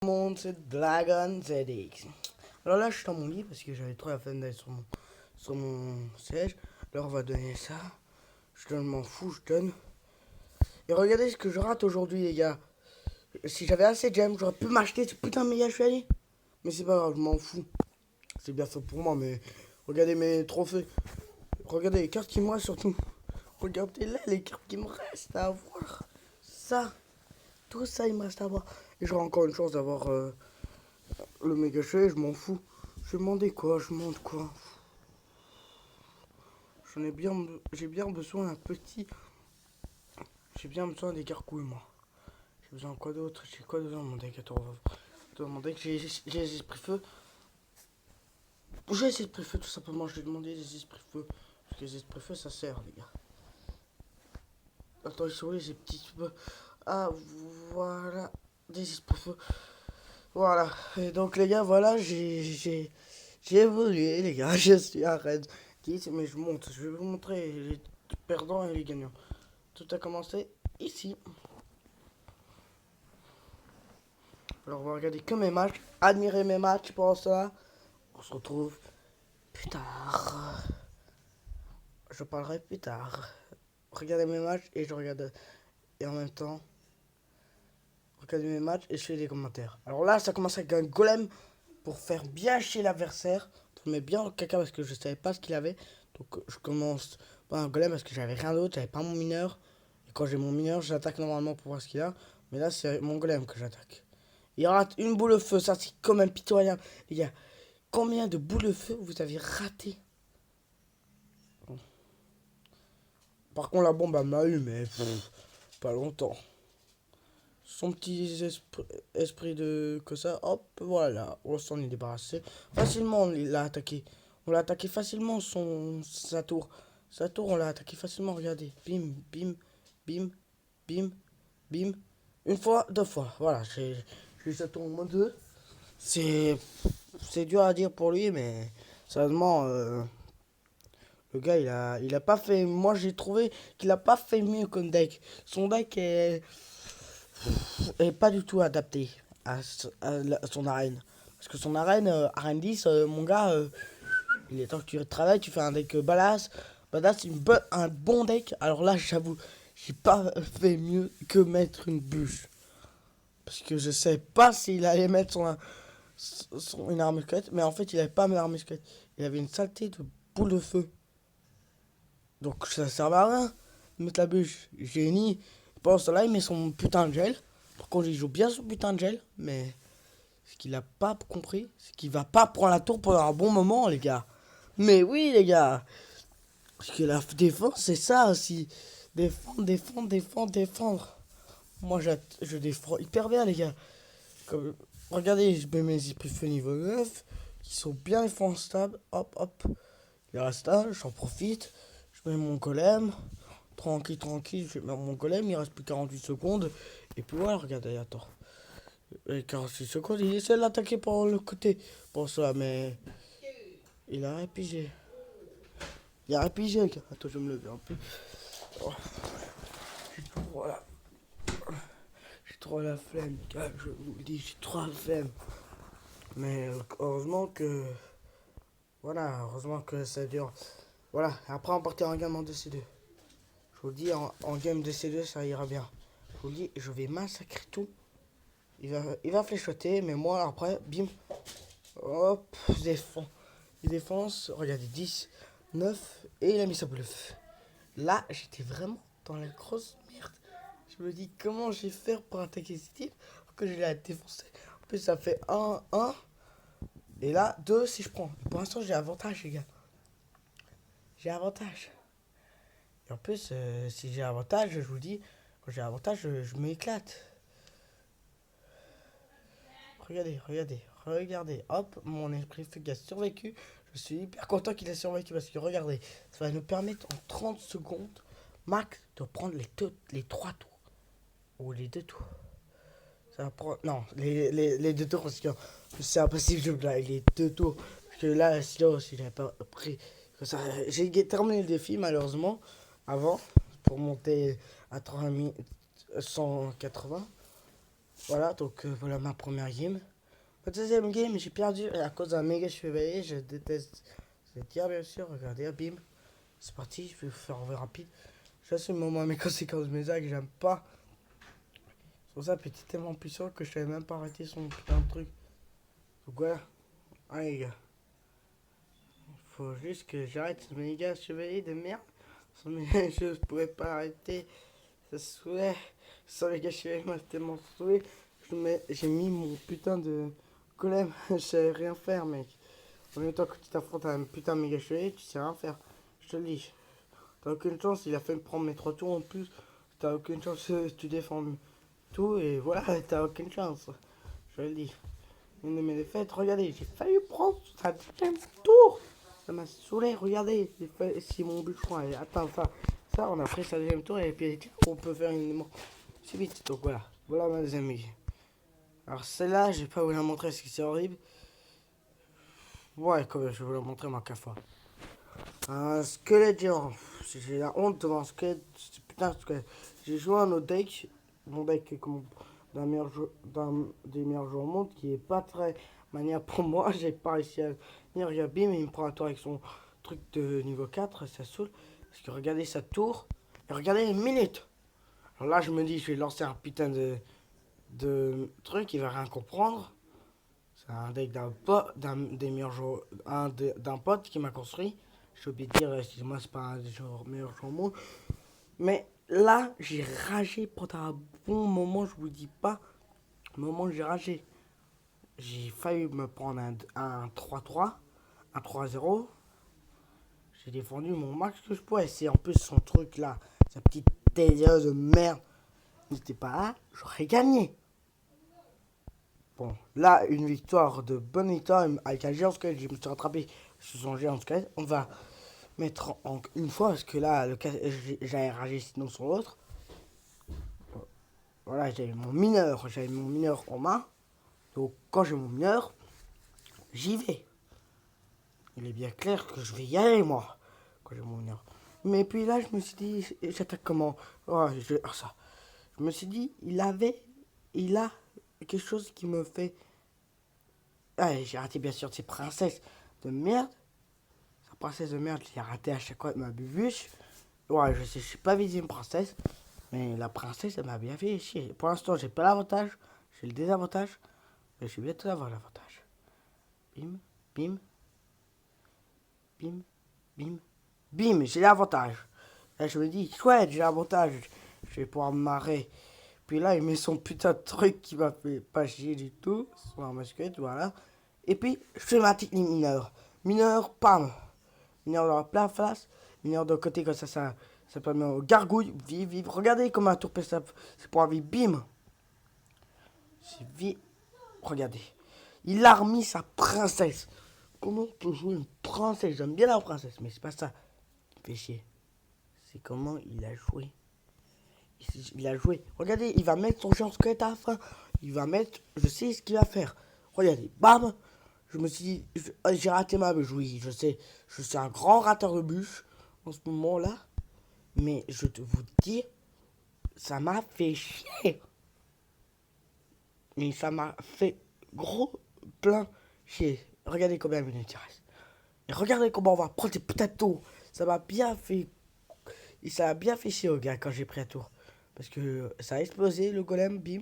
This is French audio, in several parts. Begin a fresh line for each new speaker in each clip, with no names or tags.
Monde, c'est Dragon ZX. Alors là, je suis dans mon lit parce que j'avais trop la flemme d'aller sur mon siège. Alors on va donner ça. Je donne, m'en fous, je donne. Et regardez ce que je rate aujourd'hui, les gars. Si j'avais assez de gemmes, j'aurais pu m'acheter ce putain de méga chevalier. Mais c'est pas grave, je m'en fous. C'est bien fait pour moi, mais regardez mes trophées. Regardez les cartes qui me restent surtout. Regardez là les cartes qui me restent à avoir. Ça, tout ça, il me reste à avoir. Et j'aurai encore une chance d'avoir le méga chevalier, je m'en fous. Je demandais quoi, je demande quoi. J'ai bien besoin d'un petit. J'ai bien besoin des gargouilles, moi. J'ai besoin de quoi d'autre? J'ai quoi dedans mon deck? Attends, dans mon deck, j'ai les esprits feu. J'ai les esprits feu, tout simplement. Je vais demander des esprits feu. Parce que les esprits feu, ça sert, les gars. Attends, ils sont où les petits feux? Ah, voilà. Des esprits feu. Voilà. Et donc, les gars, voilà, j'ai évolué, les gars. Je suis à Red 10, mais je monte. Je vais vous montrer les perdants et les gagnants. Tout a commencé ici. Alors, on va regarder que mes matchs. Admirer mes matchs pour ça. On se retrouve plus tard. Je parlerai plus tard. Regardez mes matchs et je regarde. Et en même temps, regardez mes matchs et je fais des commentaires. Alors là, ça commence avec un golem pour faire bien chier l'adversaire. Pour mettre bien le caca parce que je savais pas ce qu'il avait. Donc je commence par un golem parce que j'avais rien d'autre. J'avais pas mon mineur. Et quand j'ai mon mineur, j'attaque normalement pour voir ce qu'il a. Mais là, c'est mon golem que j'attaque. Il rate une boule de feu. Ça, c'est quand même pitoyable. Les gars, combien de boules de feu vous avez raté? Par contre, la bombe, elle m'a eu, mais pas longtemps. Son petit esprit de que ça, hop, voilà, on s'en est débarrassé. Facilement, on l'a attaqué. On l'a attaqué facilement, sa tour. Sa tour, on l'a attaqué facilement, regardez. Bim, bim, bim, bim, bim. Une fois, deux fois, voilà, j'ai eu sa tour en mode 2. C'est dur à dire pour lui, mais sérieusement, le gars, il a pas fait. Moi, j'ai trouvé qu'il a pas fait mieux qu'un deck. Son deck est pas du tout adapté à son arène. Parce que son arène, arène 10, mon gars, il est temps que tu travailles, tu fais un deck badass. Badass, un bon deck. Alors là, j'avoue, j'ai pas fait mieux que mettre une bûche. Parce que je sais pas s'il allait mettre une arme squelette. Mais en fait, il avait pas une arme squelette. Il avait une saleté de boule de feu. Donc ça servait à rien de mettre la bûche. Génie. Pendant ce là il met son putain de gel. Par contre, il joue bien son putain de gel. Mais ce qu'il a pas compris, c'est qu'il va pas prendre la tour pendant un bon moment, les gars. Mais oui, les gars. Parce que la défense, c'est ça aussi. Défendre, défendre, défendre, défendre. Moi, je défends hyper bien, les gars. Comme, regardez, je mets mes esprits feu niveau 9. Qui sont bien défensables. Hop, hop. Il reste un, j'en profite. Je mets mon golem. Tranquille, tranquille, je mets mon golem. Il reste plus 48 secondes. Et puis voilà, regardez, attends. Et 46 secondes, il essaie de l'attaquer par le côté. Pour ça, mais. Il a répigé. Il a répigé, gars. Attends, je vais me lever un peu. Oh. Voilà. J'ai trop la flemme, gars. Je vous le dis, j'ai trop la flemme. Mais heureusement que. Voilà, heureusement que ça dure. Voilà, après on partira en game en 2C2. Je vous le dis, en game 2C2, ça ira bien. Je vous le dis, je vais massacrer tout. Il va fléchoter, mais moi, après, bim. Hop, je défends. Il défonce, regardez, 10, 9, et il a mis sa bluff. Là, j'étais vraiment dans la grosse merde. Je me dis, comment je vais faire pour attaquer ce type pour que je l'ai défoncé. En plus, ça fait 1. Et là, 2 si je prends. Pour l'instant, j'ai avantage, les gars. J'ai avantage. Et en plus, si j'ai avantage, je vous dis, quand j'ai avantage, je m'éclate. Regardez, regardez, regardez. Hop, mon esprit feu a survécu. Je suis hyper content qu'il ait survécu parce que regardez, ça va nous permettre en 30 secondes max de prendre les 3 tours. Ou les 2 tours. Ça va prendre. Non, les 2 tours parce que c'est impossible de blague. Les 2 tours. Parce que là, sinon, si j'avais pas pris. J'ai terminé le défi malheureusement avant pour monter à 180. Voilà, donc voilà ma première game. Ma deuxième game, j'ai perdu et à cause d'un méga chevalier. Je déteste le tir, bien sûr. Regardez, bim. C'est parti, je vais vous faire en rapide. J'assume moi mes conséquences, mes actes, j'aime pas. C'est pour ça, petit tellement puissant que je savais même pas arrêter son putain de truc. Donc voilà. Allez, les gars. Faut juste que j'arrête ce méga chevalier de merde. Je pourrais pas arrêter. Ça saoulait. Sans les gars chevalier, moi, c'est tellement saoulé. J'ai mis mon putain de golem. Je savais rien faire, mec. En même temps que tu t'affrontes à un putain de méga chevalier, tu sais rien faire. Je te le dis. T'as aucune chance, il a fait me prendre mes 3 tours en plus. T'as aucune chance, tu défends tout et voilà, t'as aucune chance. Je le dis. Une de mes défaites, regardez, j'ai failli prendre sa deuxième tour. Ça m'a saoulé, regardez. Si mon bûcheron avait atteint ça, on a pris sa deuxième tour et puis on peut faire une c'est vite. Donc voilà, voilà mes amis. Alors celle-là, je vais pas vous la montrer parce que c'est horrible. Ouais, quand même, je vais vous la montrer ma fois. Un squelette géant. J'ai la honte devant un squelette. Putain, squelette. J'ai joué un autre deck. Mon deck est comme d'un des meilleurs joueurs au monde qui est pas très manière pour moi. J'ai pas réussi à venir. Il y a Bim, il me prend un tour avec son truc de niveau 4. Ça saoule. Parce que regardez sa tour. Et regardez les minutes. Alors là, je me dis, je vais lancer un putain de truc. Il va rien comprendre. C'est un deck d'un des meilleurs joueurs. D'un pote qui m'a construit. J'ai oublié de dire, excusez-moi, c'est pas un des meilleurs joueurs au monde. Mais là, j'ai ragé pendant un bon moment, je vous dis pas. Le moment où j'ai ragé, j'ai failli me prendre un 3-3, un 3-0. J'ai défendu mon max que je pouvais. C'est en plus son truc là, sa petite télé de merde. N'était pas là, j'aurais gagné. Bon, là, une victoire de bonne victoire avec un géant squelette. Je me suis rattrapé sur son géant squelette. On va mettre en une fois parce que là, j'avais ragé sinon sur l'autre. Voilà, j'avais mon mineur en main. Donc quand j'ai mon mineur, j'y vais. Il est bien clair que je vais y aller moi, quand j'ai mon mineur. Mais puis là, je me suis dit, j'attaque comment? Ça. Je me suis dit, il a quelque chose qui me fait. Ah, j'ai raté bien sûr ses princesses de merde. Sa princesse de merde, je l'ai raté à chaque fois avec ma bubuche. Ouais, je sais, je suis pas visé une princesse. Mais la princesse, elle m'a bien fait chier. Pour l'instant, j'ai pas l'avantage. J'ai le désavantage. Mais je vais bientôt avoir l'avantage. Bim, bim, bim, bim, bim. J'ai l'avantage. Là, je me dis, chouette, j'ai l'avantage. Je vais pouvoir me marrer. Puis là, il met son putain de truc qui m'a fait pas chier du tout. Son masquette, voilà. Et puis, je fais ma technique mineur. Mineur, pam. Mineur dans la pleine face. Mineur de côté, comme ça permet aux gargouilles. Vive, vive. Regardez comment un tour ça. C'est pour un vie. Bim. C'est vie. Regardez. Il a remis sa princesse. Comment on peut jouer une princesse? J'aime bien la princesse, mais c'est pas ça qui me fait chier. C'est comment il a joué. Il a joué. Regardez, il va mettre son géant squelette à la fin. Il va mettre. Je sais ce qu'il va faire. Regardez, bam. Je me suis dit, j'ai raté ma bûche. Oui, je sais. Je suis un grand rateur de bûche en ce moment-là. Mais je te vous dis, ça m'a fait chier. Mais ça m'a fait gros plein chier. Regardez combien de minutes il reste. Et regardez comment on va prendre des putains de tours. Ça m'a bien fait. Et ça a bien fait chier au gars quand j'ai pris un tour. Parce que ça a explosé le golem, bim.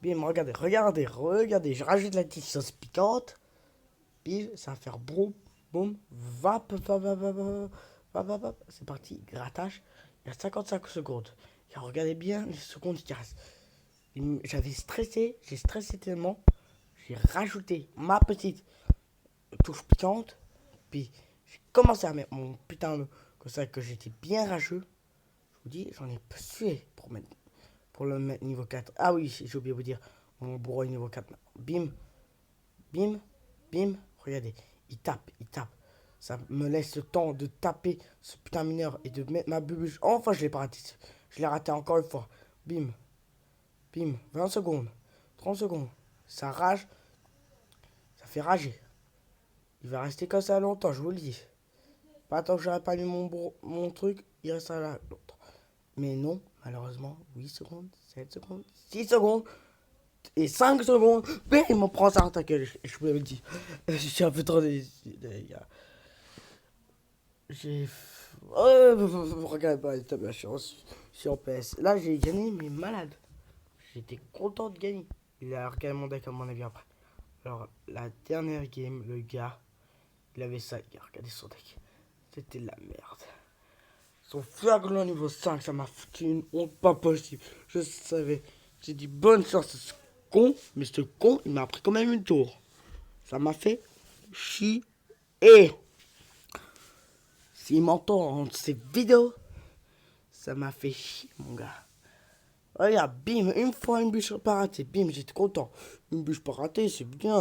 Bim, regardez, regardez, regardez. Je rajoute la petite sauce piquante. Bim, ça va faire boum, boum, vap, vap, vap, vap, vap, vap, vap. C'est parti, grattage. Il y a 55 secondes. Et regardez bien les secondes qui restent. J'avais stressé, j'ai stressé tellement. J'ai rajouté ma petite touche piquante. Puis j'ai commencé à mettre mon putain de. Comme ça que j'étais bien rageux. Je vous dis, j'en ai sué pour le mettre niveau 4. Ah oui, j'ai oublié de vous dire. Mon bourreau est niveau 4. Bim, bim, bim. Regardez, il tape, il tape. Ça me laisse le temps de taper ce putain mineur et de mettre ma bubuche. Enfin, je l'ai pas raté. Je l'ai raté encore une fois. Bim, bim. 20 secondes. 30 secondes. Ça rage. Ça fait rager. Il va rester comme ça longtemps, je vous le dis. Pas tant que j'aurais pas mis mon truc, il restera là longtemps. Mais non, malheureusement, 8 secondes, 7 secondes, 6 secondes et 5 secondes. Mais il me prend ça en ta gueule, je me le dis. Je suis un peu trop les gars. J'ai. Oh, regarde pas, je suis en PS. Là, j'ai gagné, mais malade. J'étais content de gagner. Il a regardé mon deck à mon avis après. Alors, la dernière game, le gars, il avait ça, il a regardé son deck. C'était de la merde. Son flagrant niveau 5, ça m'a foutu une honte pas possible. Je savais. J'ai dit bonne chance à ce con, mais ce con, il m'a pris quand même une tour. Ça m'a fait chier. Et s'il m'entend dans ces vidéos, ça m'a fait chier, mon gars. Regarde, bim, une fois une bûche pas ratée, bim, j'étais content. Une bûche pas ratée, c'est bien.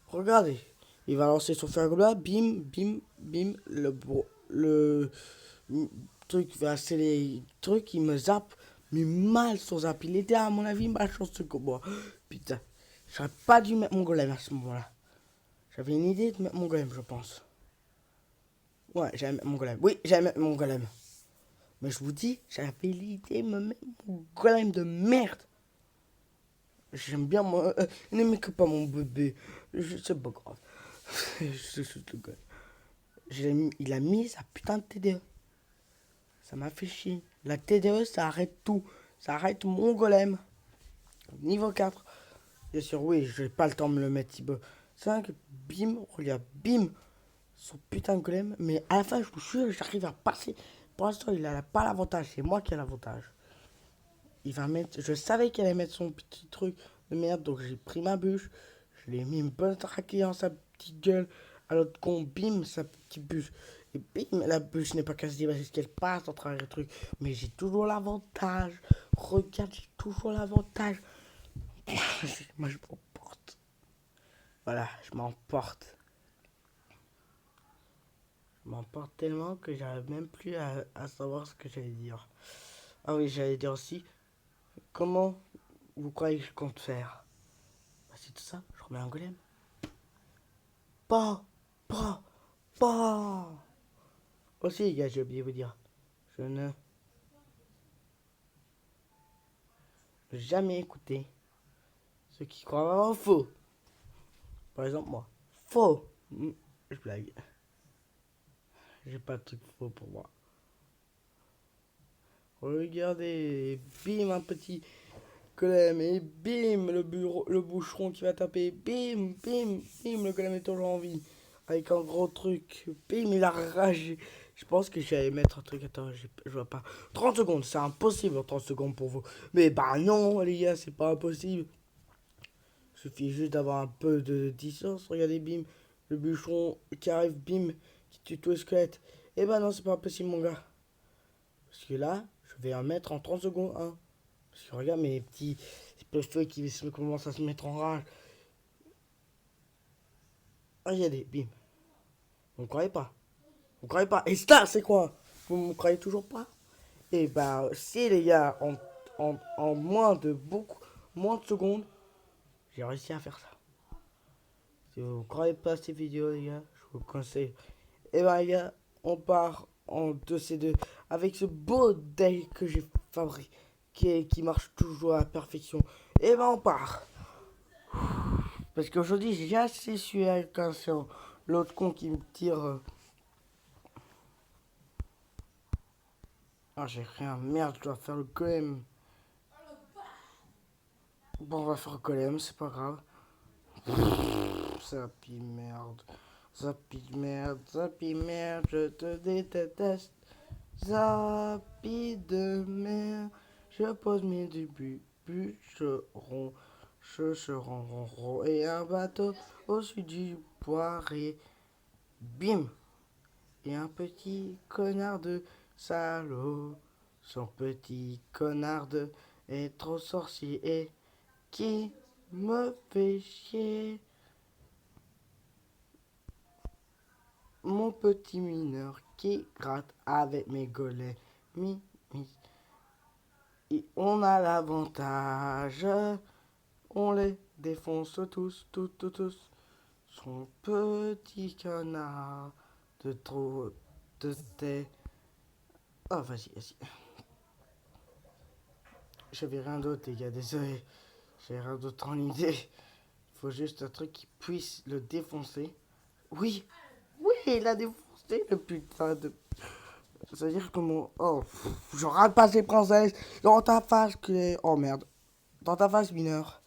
Regardez, il va lancer son fer là, bim, bim, bim, le truc va sceller les trucs, il me zappe, mais mal son zap. Il était à mon avis malchanceux que moi. Putain, j'aurais pas dû mettre mon golem à ce moment-là. J'avais une idée de mettre mon golem, je pense. Ouais, j'allais mettre mon golem. Oui, j'allais mettre mon golem. Mais je vous dis, j'avais l'idée de me mettre mon golem de merde. J'aime bien moi. N'aimez que pas mon bébé. C'est pas grave. Il a mis sa putain de TDE. Ça m'a fait chier. La TDE, ça arrête tout. Ça arrête mon golem. Niveau 4. Bien sûr, oui, j'ai pas le temps de me le mettre. 5, bim, regarde, bim. Son putain de golem. Mais à la fin, je vous jure, j'arrive à passer. Pour l'instant, il n'a pas l'avantage. C'est moi qui ai l'avantage. Il va mettre. Je savais qu'il allait mettre son petit truc de merde. Donc j'ai pris ma bûche. Je l'ai mis une bonne traquée dans sa petite gueule. À l'autre con, bim, sa petite bûche. Et bim, la bûche n'est pas cassée parce qu'elle passe en travers le truc. Mais j'ai toujours l'avantage. Regarde, j'ai toujours l'avantage. Moi, je m'emporte. Voilà, je m'emporte. Je m'emporte tellement que j'arrive même plus à savoir ce que j'allais dire. Ah oui, j'allais dire aussi. Comment vous croyez que je compte faire? Bah, c'est tout ça, je remets un golem. Pas, pas, pas. Aussi, les gars, j'ai oublié de vous dire. Je ne jamais écouter ceux qui croient avoir faux. Par exemple, moi. Faux. Je blague. J'ai pas de truc faux pour moi. Regardez, bim, un petit golem, et bim, le boucheron qui va taper, bim, bim, bim, le golem est toujours en vie, avec un gros truc, bim, il a ragé. Je pense que j'allais mettre un truc, attends, je vois pas. 30 secondes, c'est impossible en 30 secondes pour vous. Mais bah non, les gars, c'est pas impossible. Il suffit juste d'avoir un peu de distance, regardez, bim, le bûcheron qui arrive, bim, qui tue tout le squelette. Et bah non, c'est pas impossible, mon gars. Parce que là, je vais en mettre en 30 secondes, hein. Parce que regarde mes petits feux qui commencent à se mettre en rage. Regardez, bim. Vous ne croyez pas? Vous ne croyez pas? Et ça, c'est quoi? Vous ne me croyez toujours pas? Et bah, si les gars, en moins de secondes, j'ai réussi à faire ça. Si vous ne croyez pas à ces vidéos, les gars, je vous conseille. Et bah, les gars, on part en 2C2 avec ce beau deck que j'ai fabriqué qui marche toujours à la perfection. Et bah, on part. Parce qu'aujourd'hui, j'ai assez su avec l'autre con qui me tire. Ah, j'ai rien. Merde, je dois faire le golem. Bon, on va faire le golem, c'est pas grave. Zapi merde. Zapi merde, zapi merde, je te déteste. Zapi de merde, je pose mes débuts. Bûcheron, rond et un bateau au sud du poiré. Bim! Et un petit connard de salaud, son petit connard de est trop sorcier et qui me fait chier. Mon petit mineur qui gratte avec mes golems. Et on a l'avantage, on les défonce tous. Son petit connard de trop de thé. Oh, vas-y. J'avais rien d'autre, les gars, désolé. J'avais rien d'autre en idée. Il faut juste un truc qui puisse le défoncer. Oui, oui, il a défoncé le putain de. C'est-à-dire que mon. Oh, je rate pas ces princesses. Dans ta face, que. Oh merde. Dans ta face, mineur.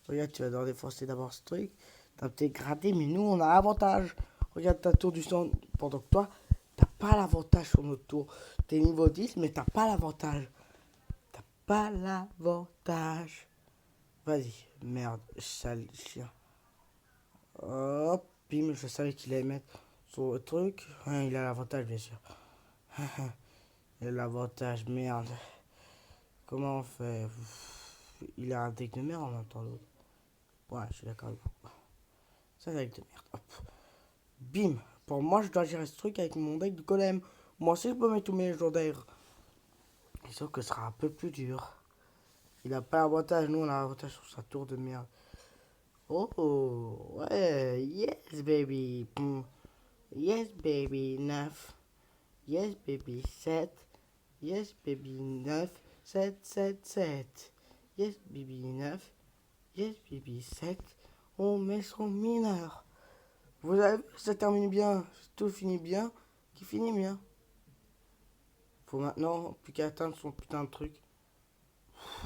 Regarde, tu vas devoir défoncer d'abord ce truc. T'as peut-être gratté, mais nous, on a l'avantage. Regarde ta tour du sang. Pendant que toi, t'as pas l'avantage sur notre tour. T'es niveau 10, mais t'as pas l'avantage. T'as pas l'avantage. Vas-y, merde, sale chien. Hop, bim, je savais qu'il allait mettre son truc. Hein, il a l'avantage, bien sûr. Il a l'avantage, merde. Comment on fait? Il a un deck de merde en même temps, l'autre. Ouais, je suis d'accord avec vous. Ça, c'est avec de merde. Hop. Bim. Pour moi, je dois gérer ce truc avec mon deck de golem. Moi aussi, je peux mettre tous mes jours d'air. Sauf que ce sera un peu plus dur. Il a pas l'avantage. Nous, on a l'avantage sur sa tour de merde. Oh, ouais. Yes, baby. Yes, baby. 9. Yes, baby. 7. Yes, baby. 9. 7, 7, 7. Yes, baby. 9. Yes, baby. 7. On met son mineur. Vous avez vu, ça termine bien. Tout finit bien. Qui finit bien. Faut maintenant plus qu'à atteindre son putain de truc.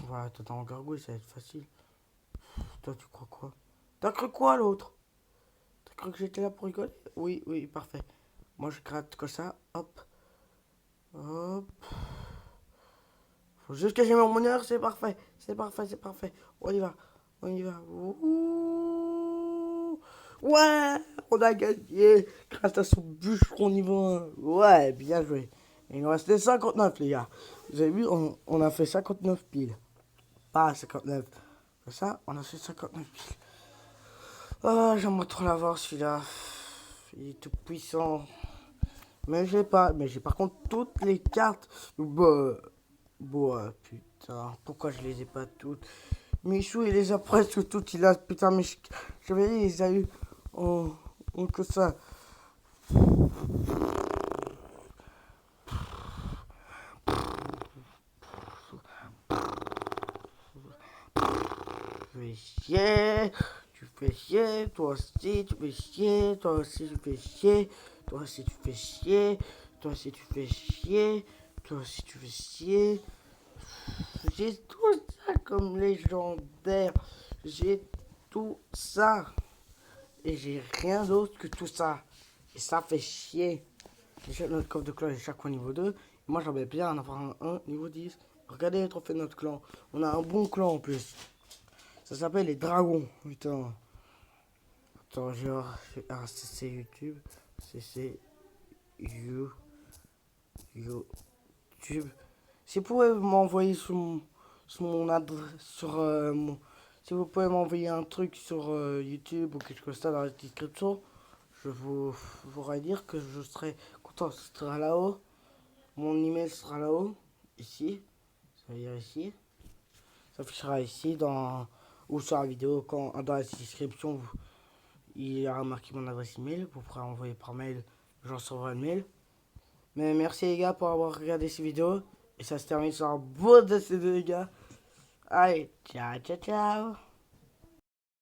Voilà, t'attends en gargouille, ça va être facile. Toi, tu crois quoi? T'as cru quoi, l'autre? T'as cru que j'étais là pour rigoler? Oui, oui, parfait. Moi, je gratte comme ça. Hop. Hop. Faut juste que j'ai mon bonheur, c'est parfait. C'est parfait, c'est parfait. On y va. On y va. Ouh. Ouais, on a gagné grâce à son bûcheron niveau 1. Ouais, bien joué. Il nous restait 59, les gars. Vous avez vu, on a fait 59 piles. Pas 59. Ça, on a fait 59 piles. Oh, j'aimerais trop l'avoir, celui-là. Il est tout puissant. Mais j'ai pas. Mais j'ai par contre toutes les cartes. Bah, putain. Pourquoi je les ai pas toutes? Michou, il les a presque toutes. Il a. Putain, mais j'avais dit, il les a eu. En que ça. Tu fais chier. Tu fais chier. Toi aussi, tu fais chier. Toi aussi, tu fais chier. Toi aussi, tu fais chier. Toi aussi, tu fais chier. Toi aussi, tu fais chier. J'ai tout ça comme légendaire. J'ai tout ça. Et j'ai rien d'autre que tout ça. Et ça fait chier. J'ai notre coffre de cloche chaque fois niveau 2. Moi j'aimerais bien en avoir un niveau 10. Regardez les trophées de notre clan. On a un bon clan en plus. Ça s'appelle les dragons. Putain. Attends, genre, ah, c'est YouTube. C'est YouTube. Si vous pouvez m'envoyer sur mon adresse, si vous pouvez m'envoyer un truc sur YouTube ou quelque chose comme ça dans la description, je vous voudrais dire que je serai content. Ce sera là-haut. Mon email sera là-haut. Ici. Ça veut dire ici. Ça affichera ici dans ou sur la vidéo quand dans la description il y aura marqué mon adresse email. Vous pourrez envoyer par mail. J'en recevrai le mail. Mais merci les gars pour avoir regardé cette vidéo. Et ça se termine sur un beau dessin les gars. Allez, ciao ciao ciao.